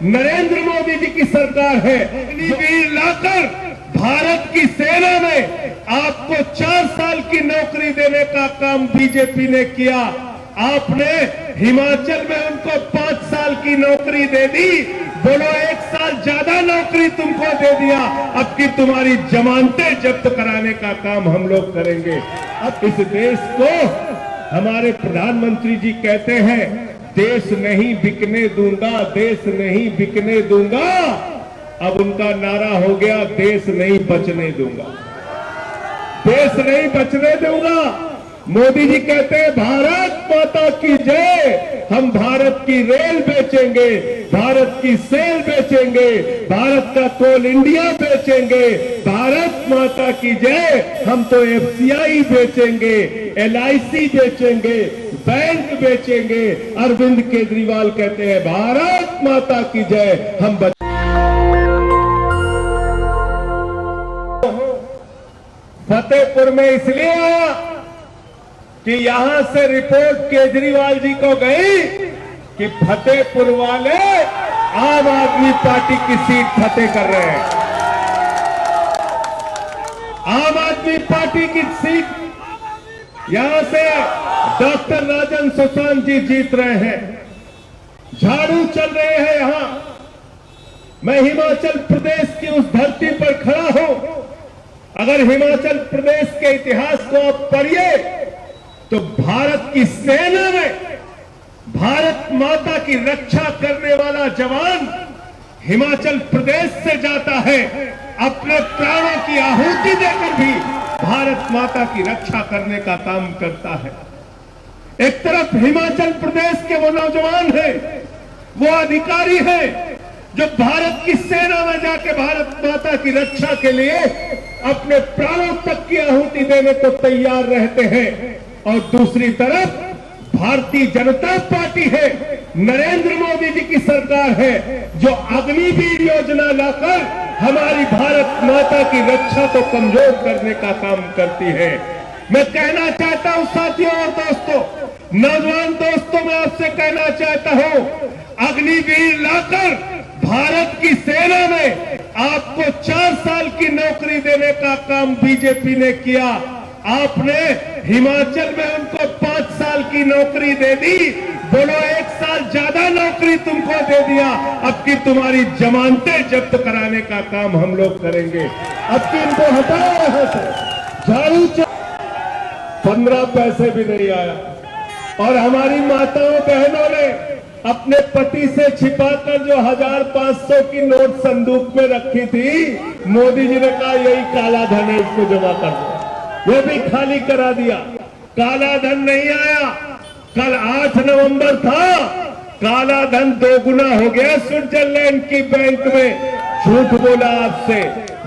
नरेंद्र मोदी जी की सरकार है। वीर लाकर भारत की सेना में आपको 4 साल की नौकरी देने का काम बीजेपी ने किया। आपने हिमाचल में उनको 5 साल की नौकरी दे दी, बोलो 1 साल ज्यादा नौकरी तुमको दे दिया। अब की तुम्हारी जमानतें जब्त कराने का काम हम लोग करेंगे। अब इस देश को हमारे प्रधानमंत्री जी कहते हैं, देश नहीं बिकने दूंगा, देश नहीं बिकने दूंगा। अब उनका नारा हो गया, देश नहीं बचने दूंगा, देश नहीं बचने दूंगा। मोदी जी कहते हैं, भारत माता की जय, हम भारत की रेल बेचेंगे, भारत की सेल बेचेंगे, भारत का कोल इंडिया बेचेंगे, भारत माता की जय। हम तो एफसीआई बेचेंगे, एलआईसी बेचेंगे, बैंक बेचेंगे। अरविंद केजरीवाल कहते हैं, भारत माता की जय, हम फतेहपुर में इसलिए आया कि यहां से रिपोर्ट केजरीवाल जी को गई कि फतेहपुर वाले आम आदमी पार्टी की सीट फतेह कर रहे हैं। आम आदमी पार्टी की सीट यहां से डॉक्टर राजन सुशांत जी जीत रहे हैं, झाड़ू चल रहे हैं। यहां मैं हिमाचल प्रदेश की उस धरती पर खड़ा हूं। अगर हिमाचल प्रदेश के इतिहास को आप पढ़िए तो भारत की सेना में भारत माता की रक्षा करने वाला जवान हिमाचल प्रदेश से जाता है, अपने प्राणों की आहुति देकर भी भारत माता की रक्षा करने का काम करता है। एक तरफ हिमाचल प्रदेश के वो नौजवान हैं, वो अधिकारी हैं जो भारत की सेना में जाके भारत माता की रक्षा के लिए अपने प्राणों तक की आहुति देने को तैयार रहते हैं। और दूसरी तरफ भारतीय जनता पार्टी है, नरेंद्र मोदी जी की सरकार है, जो अग्निवीर योजना लाकर हमारी भारत माता की रक्षा को कमजोर करने का काम करती है। मैं कहना चाहता हूं साथियों और दोस्तों, नौजवान दोस्तों, मैं आपसे कहना चाहता हूं, अग्निवीर लाकर भारत की सेना में आपको 4 साल की नौकरी देने का काम बीजेपी ने किया। आपने हिमाचल में उनको 5 साल की नौकरी दे दी, बोलो 1 साल ज्यादा नौकरी तुमको दे दिया। अब की तुम्हारी जमानतें जब्त कराने का काम हम लोग करेंगे। अब की इनको हटाओ यहां से, झाड़ू 15 पैसे भी नहीं आया। और हमारी माताओं बहनों ने अपने पति से छिपाकर जो 1500 की नोट संदूक में रखी थी, मोदी जी ने कहा यही काला धन है, इसको जमा कर दो। वो भी खाली करा दिया, काला धन नहीं आया। कल 8 नवंबर था, काला धन 2 गुना हो गया स्विट्जरलैंड की बैंक में। झूठ बोला आपसे,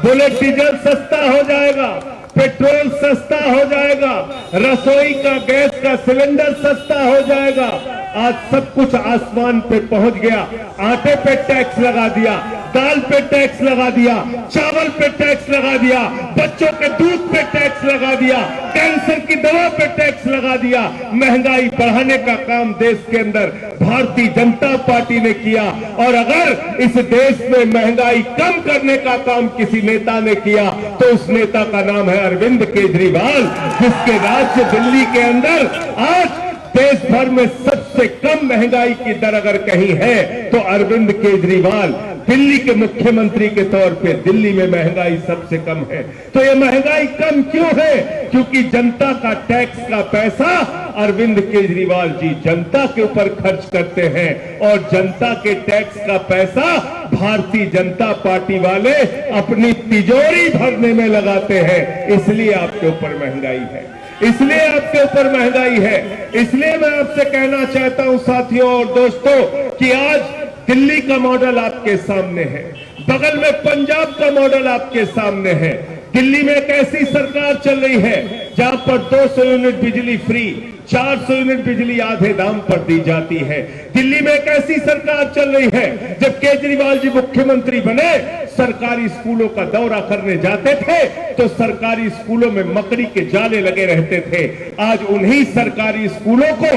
बोले डीजल सस्ता हो जाएगा, पेट्रोल सस्ता हो जाएगा, रसोई का गैस का सिलेंडर सस्ता हो जाएगा। आज सब कुछ आसमान पे पहुंच गया। आटे पे टैक्स लगा दिया, दाल पे टैक्स लगा दिया, चावल पे टैक्स लगा दिया, बच्चों के दूध पे टैक्स लगा दिया, कैंसर की दवा पे टैक्स लगा दिया। महंगाई बढ़ाने का काम देश के अंदर भारतीय जनता पार्टी ने किया। और अगर इस देश में महंगाई कम करने का काम किसी नेता ने किया तो उस नेता का नाम है अरविंद केजरीवाल, जिसके राज्य दिल्ली के अंदर आज देश भर में सबसे कम महंगाई की दर अगर कहीं है तो अरविंद केजरीवाल दिल्ली के मुख्यमंत्री के तौर पे दिल्ली में महंगाई सबसे कम है। तो ये महंगाई कम क्यों है? क्योंकि जनता का टैक्स का पैसा अरविंद केजरीवाल जी जनता के ऊपर खर्च करते हैं और जनता के टैक्स का पैसा भारतीय जनता पार्टी वाले अपनी तिजोरी भरने में लगाते हैं। इसलिए आपके ऊपर महंगाई है, इसलिए आपके ऊपर महंगाई है। इसलिए मैं आपसे कहना चाहता हूं साथियों और दोस्तों कि आज दिल्ली का मॉडल आपके सामने है, बगल में पंजाब का मॉडल आपके सामने है। दिल्ली में एक ऐसी सरकार चल रही है जहां पर 200 यूनिट बिजली फ्री, 400 यूनिट बिजली आधे दाम पर दी जाती है। दिल्ली में एक ऐसी सरकार चल रही है, जब केजरीवाल जी मुख्यमंत्री बने, सरकारी स्कूलों का दौरा करने जाते थे तो सरकारी स्कूलों में मकड़ी के जाले लगे रहते थे। आज उन्हीं सरकारी स्कूलों को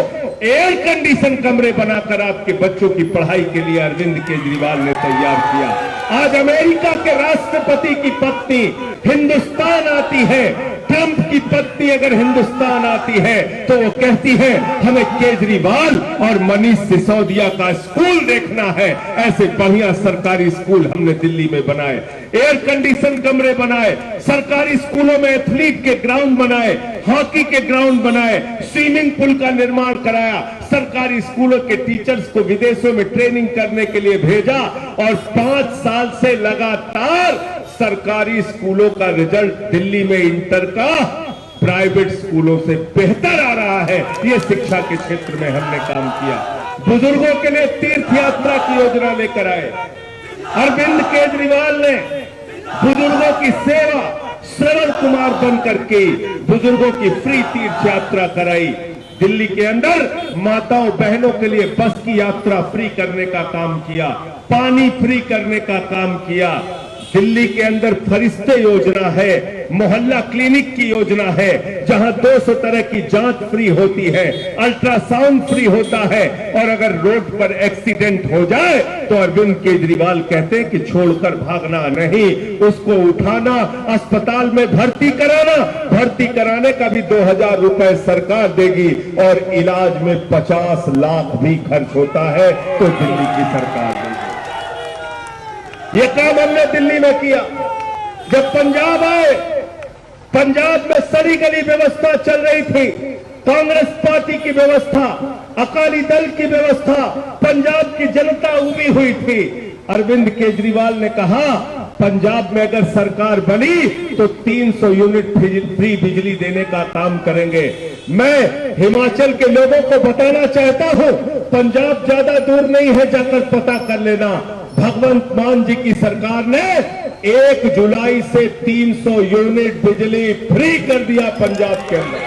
एयर कंडीशन कमरे बनाकर आपके बच्चों की पढ़ाई के लिए अरविंद केजरीवाल ने तैयार किया। आज अमेरिका के राष्ट्रपति की पत्नी हिंदुस्तान आती है, ट्रंप की पत्नी अगर हिंदुस्तान आती है तो वो कहती है हमें केजरीवाल और मनीष सिसोदिया का स्कूल देखना है। ऐसे बढ़िया सरकारी स्कूल हमने दिल्ली में बनाए, एयर कंडीशन कमरे बनाए, सरकारी स्कूलों में एथलीट के ग्राउंड बनाए, हॉकी के ग्राउंड बनाए, स्विमिंग पूल का निर्माण कराया, सरकारी स्कूलों के टीचर्स को विदेशों में ट्रेनिंग करने के लिए भेजा और 5 साल से लगातार सरकारी स्कूलों का रिजल्ट दिल्ली में इंटर का प्राइवेट स्कूलों से बेहतर आ रहा है। ये शिक्षा के क्षेत्र में हमने काम किया। बुजुर्गों के लिए तीर्थ यात्रा की योजना लेकर आए। अरविंद केजरीवाल ने बुजुर्गों की सेवा श्रवण कुमार बनकर के बुजुर्गों की फ्री तीर्थ यात्रा कराई। दिल्ली के अंदर माताओं बहनों के लिए बस की यात्रा फ्री करने का काम किया, पानी फ्री करने का काम किया। दिल्ली के अंदर फरिश्ते योजना है, मोहल्ला क्लिनिक की योजना है, जहां 200 तरह की जांच फ्री होती है, अल्ट्रासाउंड फ्री होता है। और अगर रोड पर एक्सीडेंट हो जाए तो अरविंद केजरीवाल कहते हैं कि छोड़कर भागना नहीं, उसको उठाना, अस्पताल में भर्ती कराना, भर्ती कराने का भी 2000 रुपए सरकार देगी और इलाज में 50 लाख भी खर्च होता है तो दिल्ली की सरकार देगी। ये काम हमने दिल्ली में किया। जब पंजाब आए, पंजाब में सड़ी गली व्यवस्था चल रही थी, कांग्रेस पार्टी की व्यवस्था, अकाली दल की व्यवस्था, पंजाब की जनता उबी हुई थी। अरविंद केजरीवाल ने कहा पंजाब में अगर सरकार बनी तो 300 यूनिट फ्री बिजली देने का काम करेंगे। मैं हिमाचल के लोगों को बताना चाहता हूं, पंजाब ज्यादा दूर नहीं है, जाकर पता कर लेना। भगवंत मान जी की सरकार ने 1 जुलाई से 300 यूनिट बिजली फ्री कर दिया पंजाब के अंदर।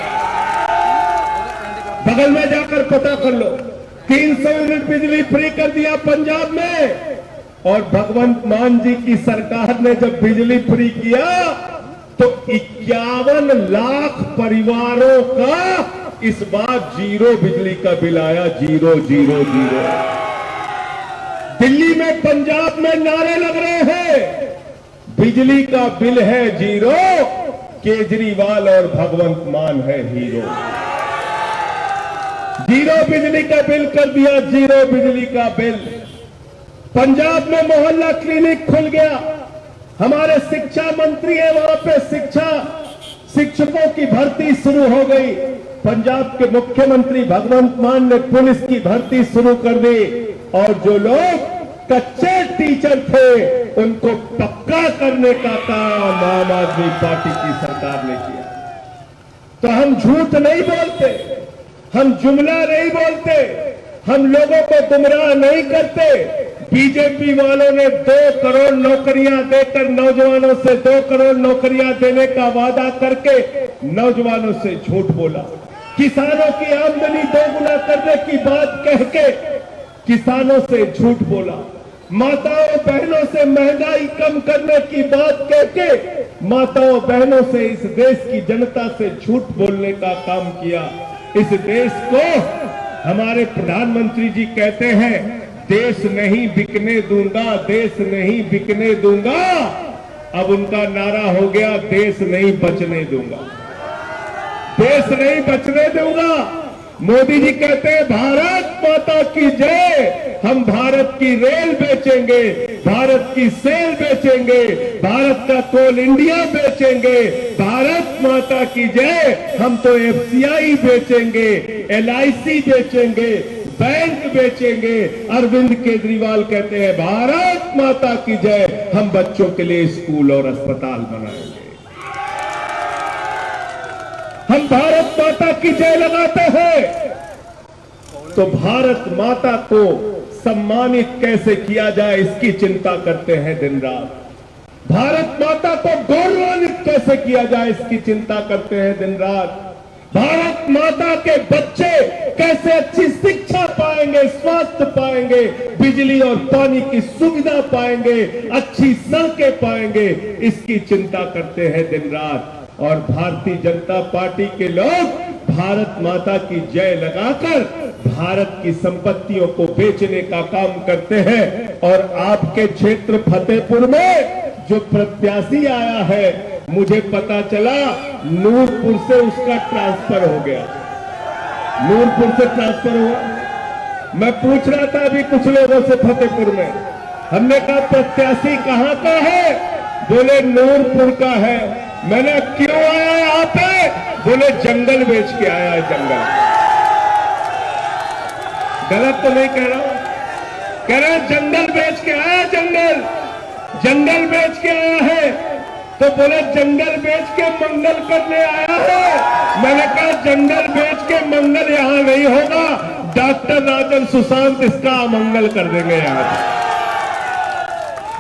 बगल में जाकर पता कर लो, 300 यूनिट बिजली फ्री कर दिया पंजाब में। और भगवंत मान जी की सरकार ने जब बिजली फ्री किया तो 51 लाख परिवारों का इस बार 0 बिजली का बिल आया, 000। दिल्ली में, पंजाब में नारे लग रहे हैं, बिजली का बिल है 0, केजरीवाल और भगवंत मान है हीरो। 0 बिजली का बिल कर दिया, 0 बिजली का बिल। पंजाब में मोहल्ला क्लिनिक खुल गया। हमारे शिक्षा मंत्री है, वहां पे शिक्षकों की भर्ती शुरू हो गई। पंजाब के मुख्यमंत्री भगवंत मान ने पुलिस की भर्ती शुरू कर दी और जो लोग कच्चे टीचर थे उनको पक्का करने का काम आम आदमी पार्टी की सरकार ने किया। तो हम झूठ नहीं बोलते, हम जुमला नहीं बोलते, हम लोगों को गुमराह नहीं करते। बीजेपी वालों ने 2 करोड़ नौकरियां देकर नौजवानों से 2 करोड़ नौकरियां देने का वादा करके नौजवानों से झूठ बोला। किसानों की आमदनी दोगुना करने की बात कह के किसानों से झूठ बोला। माताओं बहनों से महंगाई कम करने की बात कह के माताओं बहनों से, इस देश की जनता से झूठ बोलने का काम किया। इस देश को हमारे प्रधानमंत्री जी कहते हैं देश नहीं बिकने दूंगा, देश नहीं बिकने दूंगा। अब उनका नारा हो गया देश नहीं बचने दूंगा, देश नहीं बचने दूंगा। मोदी जी कहते हैं भारत माता की जय, हम भारत की रेल बेचेंगे, भारत की सेल बेचेंगे, भारत का कोल इंडिया बेचेंगे, भारत माता की जय। हम तो FCI बेचेंगे, LIC बेचेंगे, बैंक बेचेंगे। अरविंद केजरीवाल कहते हैं भारत माता की जय, हम बच्चों के लिए स्कूल और अस्पताल बनाएंगे। हम भारत माता की जय लगाते हैं तो भारत माता को सम्मानित कैसे किया जाए इसकी चिंता करते हैं दिन रात। भारत माता को गौरवान्वित कैसे किया जाए इसकी चिंता करते हैं दिन रात। भारत माता के बच्चे कैसे अच्छी शिक्षा पाएंगे, स्वास्थ्य पाएंगे, बिजली और पानी की सुविधा पाएंगे, अच्छी सड़कें पाएंगे, इसकी चिंता करते हैं दिन रात। और भारतीय जनता पार्टी के लोग भारत माता की जय लगाकर भारत की संपत्तियों को बेचने का काम करते हैं। और आपके क्षेत्र फतेहपुर में जो प्रत्याशी आया है, मुझे पता चला नूरपुर से उसका ट्रांसफर हो गया, नूरपुर से ट्रांसफर हुआ। मैं पूछ रहा था अभी कुछ लोगों से फतेहपुर में, हमने कहा प्रत्याशी कहां का है? बोले नूरपुर का है। मैंने क्यों आया यहां पे? बोले जंगल बेच के आया है, जंगल। गलत तो नहीं कह रहा हूं, कह रहा जंगल बेच के आया, जंगल, जंगल बेच के आया है। तो बोले जंगल बेच के मंगल करने आया है। मैंने कहा जंगल बेच के मंगल यहां नहीं होगा, डॉक्टर राजन सुशांत इसका अमंगल कर देंगे यहां।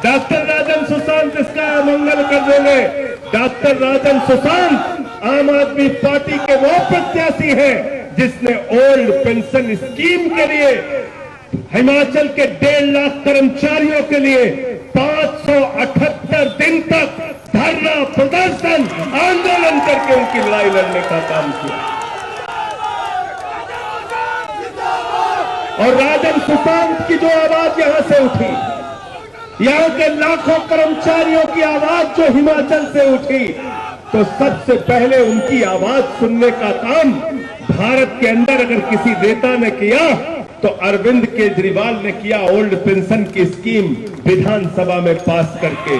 डॉक्टर राजन सुशांत इसका अमंगल कर देंगे। डॉक्टर राजन सुशांत आम आदमी पार्टी के वो प्रत्याशी हैं जिसने ओल्ड पेंशन स्कीम के लिए हिमाचल के 1.5 लाख कर्मचारियों के लिए 578 दिन तक धरना, प्रदर्शन, आंदोलन करके उनकी लड़ाई लड़ने का काम किया। और राजन सुशांत की जो आवाज यहां से उठी, यहां के लाखों कर्मचारियों की आवाज जो हिमाचल से उठी, तो सबसे पहले उनकी आवाज सुनने का काम भारत के अंदर अगर किसी नेता ने किया तो अरविंद केजरीवाल ने किया, ओल्ड पेंशन की स्कीम विधानसभा में पास करके।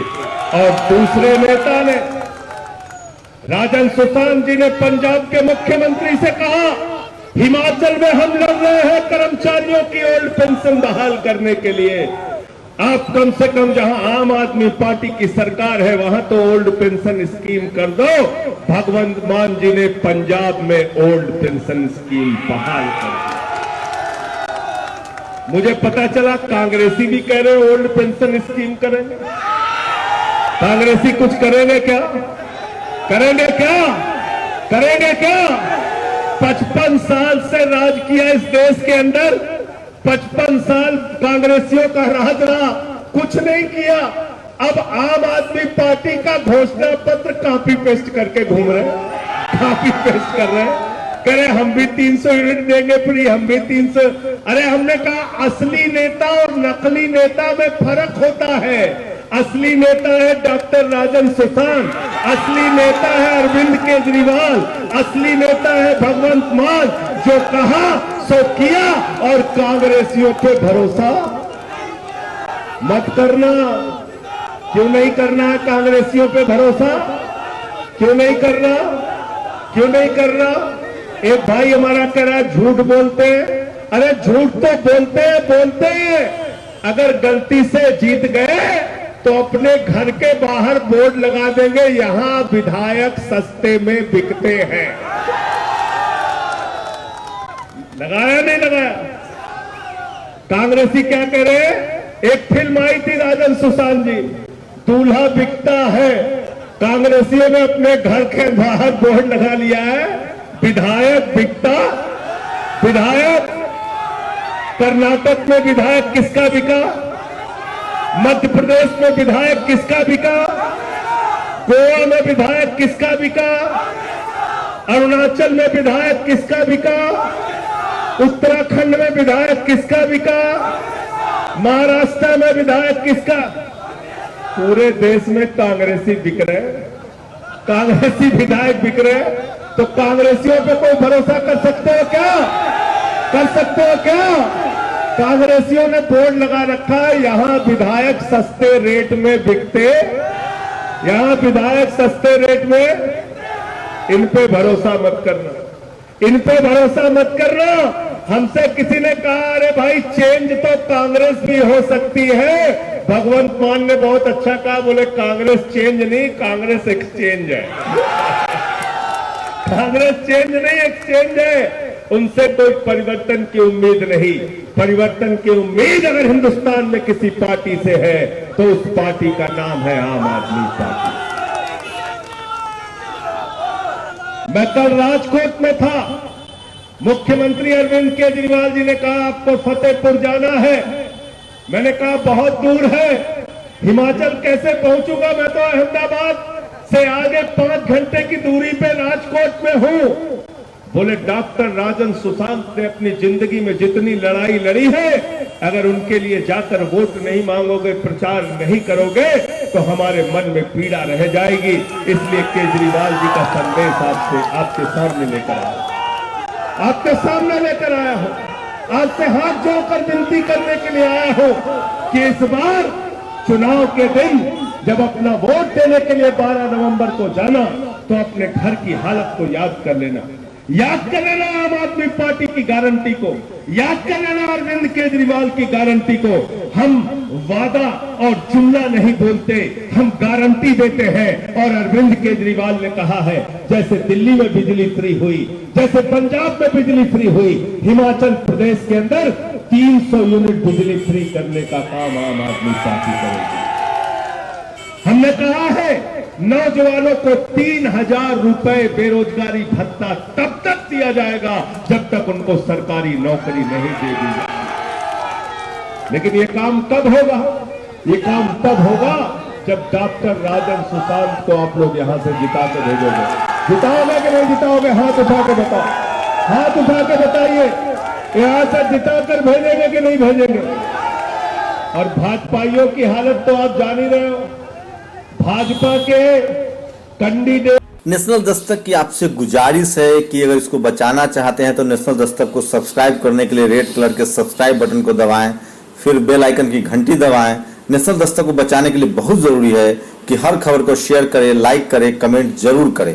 और दूसरे नेता ने, राजन सुशांत जी ने पंजाब के मुख्यमंत्री से कहा हिमाचल में हम लड़ रहे हैं कर्मचारियों की ओल्ड पेंशन बहाल करने के लिए, आप कम से कम जहां आम आदमी पार्टी की सरकार है वहां तो ओल्ड पेंशन स्कीम कर दो। भगवंत मान जी ने पंजाब में ओल्ड पेंशन स्कीम बहाल कर दी। मुझे पता चला कांग्रेसी भी कह रहे ओल्ड पेंशन स्कीम करेंगे। कांग्रेसी कुछ करेंगे क्या? करेंगे क्या? करेंगे क्या? 55 साल से राज किया इस देश के अंदर, 55 साल कांग्रेसियों का राज रहा, कुछ नहीं किया। अब आम आदमी पार्टी का घोषणा पत्र कॉपी पेस्ट करके घूम रहे हैं, कॉपी पेस्ट कर रहे हैं, कह रहे हम भी 300 यूनिट देंगे फ्री, हम भी 300। अरे हमने कहा असली नेता और नकली नेता में फर्क होता है। असली नेता है डॉक्टर राजन सुशांत, असली नेता है अरविंद केजरीवाल, असली नेता है भगवंत मान, जो कहा सो किया। और कांग्रेसियों पे भरोसा मत करना। क्यों नहीं करना है कांग्रेसियों पे भरोसा? क्यों नहीं करना? क्यों नहीं करना? एक भाई हमारा कह रहा है झूठ बोलते हैं। अरे झूठ तो बोलते हैं। अगर गलती से जीत गए तो अपने घर के बाहर बोर्ड लगा देंगे, यहां विधायक सस्ते में बिकते हैं। लगाया नहीं लगाया? कांग्रेसी क्या कह रहे हैं? एक फिल्म आई थी राजन सुशांत जी, दूल्हा बिकता है। कांग्रेसियों ने अपने घर के बाहर बोर्ड लगा लिया है, विधायक बिकता। विधायक कर्नाटक में विधायक किसका बिका? मध्य प्रदेश में विधायक किसका बिका? गोवा में विधायक किसका बिका? अरुणाचल में विधायक किसका बिका? उत्तराखंड में विधायक किसका बिका? महाराष्ट्र में विधायक किसका? पूरे देश में कांग्रेसी बिक रहे, कांग्रेसी विधायक बिक रहे। तो कांग्रेसियों पे कोई भरोसा कर सकते हो क्या? कर सकते हो क्या? कांग्रेसियों ने बोर्ड लगा रखा है, यहां विधायक सस्ते रेट में बिकते, यहां विधायक सस्ते रेट में। इन पे भरोसा मत करना, इन पे भरोसा मत करना। हमसे किसी ने कहा अरे भाई चेंज तो कांग्रेस भी हो सकती है। भगवंत मान ने बहुत अच्छा कहा, बोले कांग्रेस चेंज नहीं, कांग्रेस एक्सचेंज है। कांग्रेस चेंज नहीं, एक्सचेंज है। उनसे कोई परिवर्तन की उम्मीद नहीं। परिवर्तन की उम्मीद अगर हिंदुस्तान में किसी पार्टी से है तो उस पार्टी का नाम है आम आदमी पार्टी। मैं कल राजकोट में था, मुख्यमंत्री अरविंद केजरीवाल जी ने कहा आपको फतेहपुर जाना है। मैंने कहा बहुत दूर है, हिमाचल कैसे पहुंचूंगा, मैं तो अहमदाबाद से आगे 5 घंटे की दूरी पे राजकोट में हूं। बोले डॉक्टर राजन सुशांत ने अपनी जिंदगी में जितनी लड़ाई लड़ी है, अगर उनके लिए जाकर वोट नहीं मांगोगे, प्रचार नहीं करोगे तो हमारे मन में पीड़ा रह जाएगी। इसलिए केजरीवाल जी का संदेश आपके सामने लेकर आया, आपके सामने लेकर आया हूं। आपसे हाथ जोड़कर विनती करने के लिए आया हूं कि इस बार चुनाव के दिन जब अपना वोट देने के लिए 12 नवंबर को जाना, तो अपने घर की हालत को याद कर लेना, याद कर लेना आम आदमी पार्टी की गारंटी को, याद कर लेना अरविंद केजरीवाल की गारंटी को। हम वादा और जुमला नहीं बोलते, हम गारंटी देते हैं। और अरविंद केजरीवाल ने कहा है, जैसे दिल्ली में बिजली फ्री हुई, जैसे पंजाब में बिजली फ्री हुई, हिमाचल प्रदेश के अंदर 300 यूनिट बिजली फ्री करने का काम आम आदमी पार्टी करेगी। हमने कहा है नौजवानों को 3000 रुपए बेरोजगारी भत्ता तब तक दिया जाएगा जब तक उनको सरकारी नौकरी नहीं दे दी जाए। लेकिन ये काम कब होगा? ये काम तब होगा जब डॉक्टर राजन सुशांत को आप लोग यहां से जिता के भेजोगे। जिताओगे कि नहीं जिताओगे? हाथ उठा के बताओ, हाथ उठा के बताइए, यहां से जिताकर भेजेंगे कि नहीं भेजेंगे? और भाजपाइयों की हालत तो आप जान ही रहे हो। भाजपा के कैंडिडेट। नेशनल दस्तक की आपसे गुजारिश है कि अगर इसको बचाना चाहते हैं तो नेशनल दस्तक को सब्सक्राइब करने के लिए रेड कलर के सब्सक्राइब बटन को दबाएं, फिर बेल आइकन की घंटी दबाएं। नेशनल दस्तक को बचाने के लिए बहुत जरूरी है कि हर खबर को शेयर करें, लाइक करें, कमेंट जरूर करें।